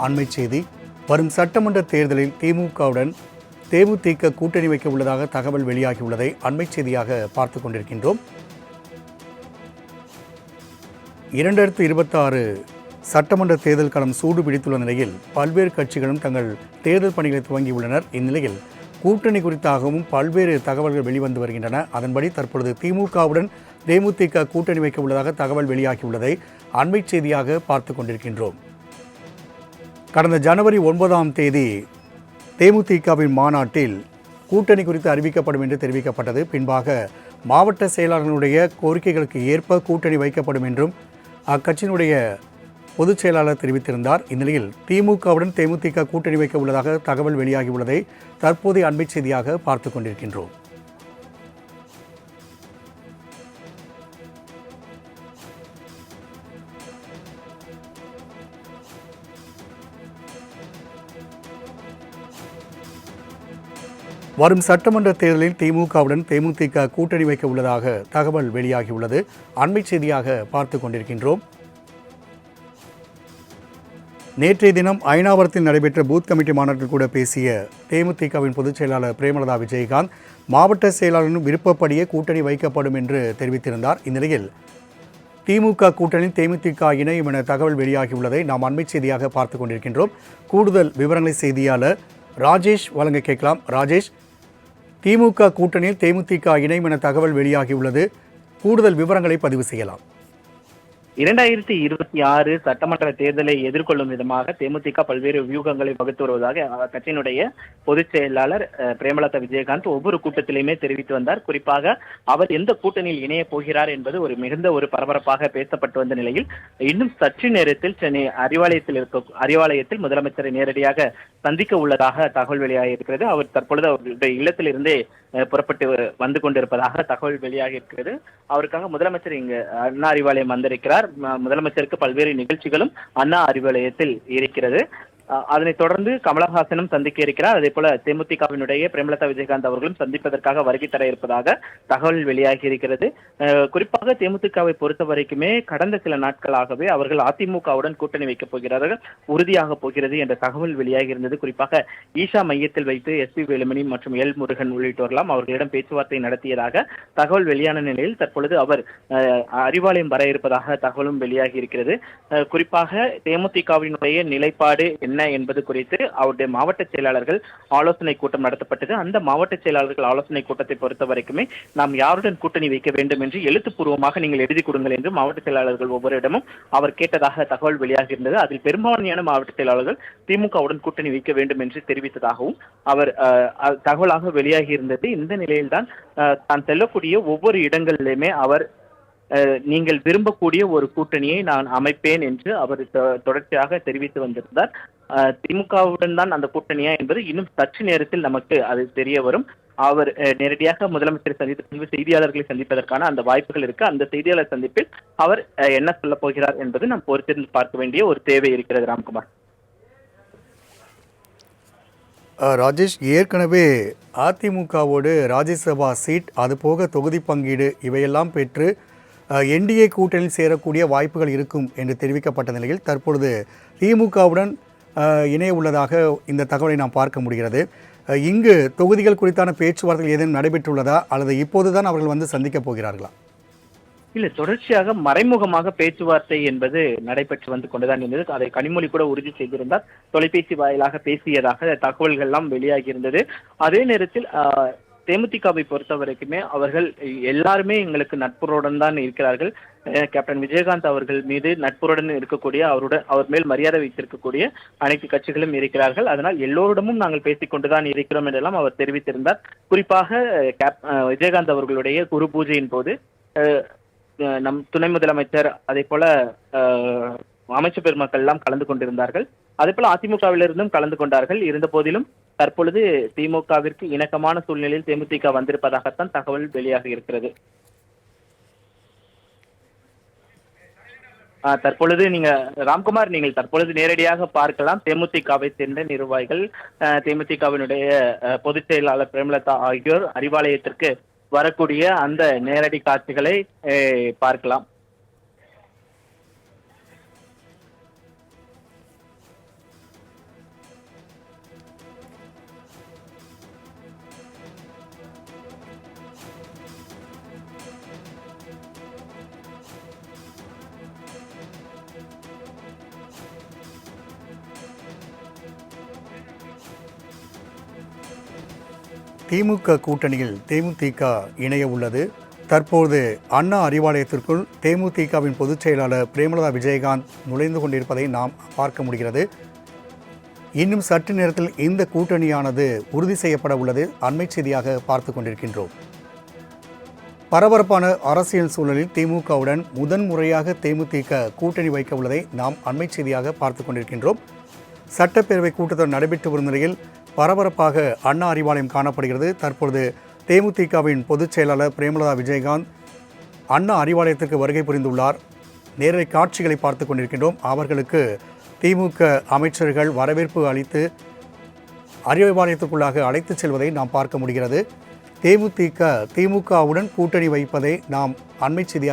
அண்மை செய்தி. வரும் சட்டமன்ற தேர்தலில் திமுகவுடன் தேமுதிக கூட்டணி வைக்க உள்ளதாக தகவல் வெளியாகியுள்ளதை அண்மை செய்தியாக பார்த்து கொண்டிருக்கின்றோம். 2026 சட்டமன்ற தேர்தல் களம் சூடு பிடித்துள்ள நிலையில் பல்வேறு கட்சிகளும் தங்கள் தேர்தல் பணிகளை துவங்கியுள்ளனர். இந்நிலையில் கூட்டணி குறித்தாகவும் பல்வேறு தகவல்கள் வெளிவந்து வருகின்றன. அதன்படி தற்பொழுது திமுகவுடன் தேமுதிக கூட்டணி வைக்க உள்ளதாக தகவல் வெளியாகியுள்ளதை அண்மை செய்தியாக பார்த்து கொண்டிருக்கின்றோம். கடந்த ஜனவரி 9ஆம் தேதி தேமுதிகவின் மாநாட்டில் கூட்டணி குறித்து அறிவிக்கப்படும் என்று தெரிவிக்கப்பட்டது. பின்பாக மாவட்ட செயலாளர்களுடைய கோரிக்கைகளுக்கு ஏற்ப கூட்டணி வைக்கப்படும் என்றும் அக்கட்சியினுடைய பொதுச் செயலாளர் தெரிவித்திருந்தார். இந்நிலையில் திமுகவுடன் தேமுதிக கூட்டணி வைக்க உள்ளதாக தகவல் வெளியாகியுள்ளதை தற்போதைய அண்மை செய்தியாக பார்த்து கொண்டிருக்கின்றோம். வரும் சட்டமன்ற தேர்தலில் திமுகவுடன் தேமுதிக கூட்டணி வைக்க உள்ளதாக தகவல் வெளியாகியுள்ளது. அண்மை செய்தியாக பார்த்து கொண்டிருக்கின்றோம். நேற்றைய தினம் அயனாவரத்தில் நடைபெற்ற பூத் கமிட்டி மாநாட்டில் கூட பேசிய தேமுதிகவின் பொதுச் செயலாளர் பிரேமலதா விஜயகாந்த் மாவட்ட செயலாளரின் விருப்பப்படியே கூட்டணி வைக்கப்படும் என்று தெரிவித்திருந்தார். இந்நிலையில் திமுக கூட்டணியில் தேமுதிக இணையும் என தகவல் வெளியாகியுள்ளதை நாம் அண்மை செய்தியாக பார்த்து கொண்டிருக்கின்றோம். கூடுதல் விவரங்களை செய்தியாளர் ராஜேஷ் வழங்க கேட்கலாம். ராஜேஷ், திமுக கூட்டணியில் தேமுதிக இணையும் என தகவல் வெளியாகியுள்ளது, கூடுதல் விவரங்களை பதிவு செய்யலாம். 2026 சட்டமன்ற தேர்தலை எதிர்கொள்ளும் விதமாக தேமுதிக பல்வேறு வியூகங்களை வகுத்து வருவதாக கட்சியினுடைய பொதுச் செயலாளர் பிரேமலதா விஜயகாந்த் ஒவ்வொரு கூட்டத்திலுமே தெரிவித்து வந்தார். குறிப்பாக அவர் எந்த கூட்டணியில் இணைய போகிறார் என்பது மிகுந்த ஒரு பரபரப்பாக பேசப்பட்டு வந்த நிலையில் இன்னும் சற்று நேரத்தில் சென்னை அறிவாலயத்தில் முதலமைச்சரை நேரடியாக சந்திக்க உள்ளதாக தகவல் வெளியாகி இருக்கிறது. அவர் தற்பொழுது அவருடைய இல்லத்திலிருந்தே புறப்பட்டு வந்து கொண்டிருப்பதாக தகவல் வெளியாகி இருக்கிறது. அவருக்காக முதலமைச்சர் இங்கு அண்ணா அறிவாலயம் வந்திருக்கிறார். முதலமைச்சருக்கு பல்வேறு நிகழ்ச்சிகளும் அண்ணா அறிவாலயத்தில் இருக்கிறது. அதனைத் தொடர்ந்து கமலஹாசனும் சந்திக்க இருக்கிறார். அதே போல தேமுதிகவினுடைய பிரேமலதா விஜயகாந்த் அவர்களும் சந்திப்பதற்காக வருகை தர இருப்பதாக தகவல் வெளியாகி இருக்கிறது. குறிப்பாக தேமுதிகவை பொறுத்த வரைக்குமே கடந்த சில நாட்களாகவே அவர்கள் அதிமுகவுடன் கூட்டணி வைக்கப் போகிறார்கள், உறுதியாக போகிறது என்ற தகவல் வெளியாகி இருந்தது. குறிப்பாக ஈஷா மையத்தில் வைத்து SP வேலுமணி மற்றும் எல் முருகன் உள்ளிட்டோரெல்லாம் அவர்களிடம் பேச்சுவார்த்தை நடத்தியதாக தகவல் வெளியான நிலையில் தற்பொழுது அவர் அறிவாலயம் வர இருப்பதாக தகவலும் வெளியாகி இருக்கிறது. குறிப்பாக தேமுதிகவினுடைய நிலைப்பாடு என்ன என்பது குறித்து அவருடைய மாவட்ட செயலாளர்கள் ஆலோசனை கூட்டம் நடத்தப்பட்டது. அந்த மாவட்ட செயலாளர்கள் ஆலோசனை கூட்டத்தை பொறுத்த வரைக்குமே நாம் யாருடன் கூட்டணி வைக்க வேண்டும் என்று எழுத்துப்பூர்வமாக நீங்கள் எழுதி கொடுங்கள் என்று மாவட்ட செயலாளர்கள் ஒவ்வொருடமும் அவர் கேட்டதாக தகவல் வெளியாகி இருந்தது. அதில் பெரும்பான்மையான மாவட்ட செயலாளர்கள் திமுகவுடன் கூட்டணி வைக்க வேண்டும் என்று தெரிவித்ததாகவும் அவர் தகவலாக வெளியாகி இருந்தது. இந்த நிலையில்தான் தான் செல்லக்கூடிய ஒவ்வொரு இடங்களிலுமே அவர் நீங்கள் விரும்பக்கூடிய ஒரு கூட்டணியை நான் அமைப்பேன் என்று அவர் தொடர்ச்சியாக தெரிவித்து வந்திருந்தார். திமுகவுடன் தான் அந்த கூட்டணியா என்பது இன்னும் சற்று நேரத்தில் நமக்கு அது தெரிய வரும். அவர் நேரடியாக முதலமைச்சரை சந்தித்து செய்தியாளர்களை சந்திப்பதற்கான அந்த வாய்ப்புகள் இருக்கு. அந்த செய்தியாளர் சந்திப்பில் அவர் என்ன சொல்ல போகிறார் என்பது நாம் பொறுத்திருந்து பார்க்க வேண்டிய ஒரு தேவை இருக்கிறது. ராம்குமார். ராஜேஷ், ஏற்கனவே அதிமுகவோடு ராஜ்யசபா சீட், அதுபோக தொகுதி பங்கீடு இவையெல்லாம் பெற்று NDA கூட்டணியில் சேரக்கூடிய வாய்ப்புகள் இருக்கும் என்று தெரிவிக்கப்பட்ட நிலையில் தற்பொழுது திமுகவுடன் இணைய உள்ளதாக இந்த தகவலை நாம் பார்க்க முடிகிறது. இங்கு தொகுதிகள் குறித்தான பேச்சுவார்த்தைகள் ஏதேனும் நடைபெற்றுள்ளதா அல்லது இப்போதுதான் அவர்கள் வந்து சந்திக்கப் போகிறார்களா? இல்ல, தொடர்ச்சியாக மறைமுகமாக பேச்சுவார்த்தை என்பது நடைபெற்று வந்து கொண்டுதான் இருந்தது. அதை கனிமொழி கூட உறுதி செய்திருந்தார். தொலைபேசி வாயிலாக பேசியதாக தகவல்கள் எல்லாம் வெளியாகி இருந்தது. அதே நேரத்தில் தேமுதிகவை பொறுத்த வரைக்குமே அவர்கள் எல்லாருமே எங்களுக்கு நட்புறவுடன் தான் இருக்கிறார்கள். கேப்டன் விஜயகாந்த் அவர்கள் மீது நட்புறவுடன் இருக்கக்கூடிய அவர் மேல் மரியாதை வைத்திருக்கக்கூடிய அனைத்து கட்சிகளும் இருக்கிறார்கள். அதனால் எல்லோரிடமும் நாங்கள் பேசிக்கொண்டுதான் இருக்கிறோம் என்றெல்லாம் அவர் தெரிவித்திருந்தார். குறிப்பாக விஜயகாந்த் அவர்களுடைய குரு பூஜையின் போது நம் துணை முதலமைச்சர் அதே போல அமைச்சர் பெருமக்கள் எல்லாம் கலந்து கொண்டிருந்தார்கள். அதே போல அதிமுகவிலிருந்தும் கலந்து கொண்டார்கள். இருந்த போதிலும் தற்பொழுது திமுகவிற்கு இணக்கமான சூழ்நிலையில் தேமுதிக வந்திருப்பதாகத்தான் தகவல் வெளியாக இருக்கிறது. தற்பொழுது ராம்குமார், நீங்கள் தற்பொழுது நேரடியாக பார்க்கலாம். தேமுதிகவை சேர்ந்த நிர்வாகிகள், தேமுதிகவினுடைய பொதுச் செயலாளர் பிரேமலதா ஆகியோர் அறிவாலயத்திற்கு வரக்கூடிய அந்த நேரடி காட்சிகளை பார்க்கலாம். திமுக கூட்டணியில் தேமுதிக இணைய உள்ளது. தற்போது அண்ணா அறிவாலயத்திற்குள் தேமுதிகவின் பொதுச் செயலாளர் பிரேமலதா விஜயகாந்த் நுழைந்து கொண்டிருப்பதை நாம் பார்க்க முடிகிறது. இன்னும் சற்று நேரத்தில் இந்த கூட்டணியானது உறுதி செய்யப்பட உள்ளது அண்மை செய்தியாக பார்த்து கொண்டிருக்கின்றோம். பரபரப்பான அரசியல் சூழலில் திமுகவுடன் முதன்முறையாக தேமுதிக கூட்டணி வைக்க உள்ளதை நாம் அண்மை செய்தியாக பார்த்து கொண்டிருக்கின்றோம். சட்டப்பேரவை கூட்டத்தொடர் நடைபெற்று வரும் நிலையில் பரபரப்பாக அண்ணா அறிவாலயம் காணப்படுகிறது. தற்பொழுது தேமுதிகவின் பொதுச் செயலாளர் பிரேமலதா விஜயகாந்த் அண்ணா அறிவாலயத்திற்கு வருகை புரிந்துள்ளார். நேரடி காட்சிகளை பார்த்து கொண்டிருக்கின்றோம். அவர்களுக்கு திமுக அமைச்சர்கள் வரவேற்பு அளித்து அறிவாலயத்துக்குள்ளாக அழைத்துச் செல்வதை நாம் பார்க்க முடிகிறது. திமுகவுடன் கூட்டணி வைப்பதை நாம் அண்மை செய்தியாக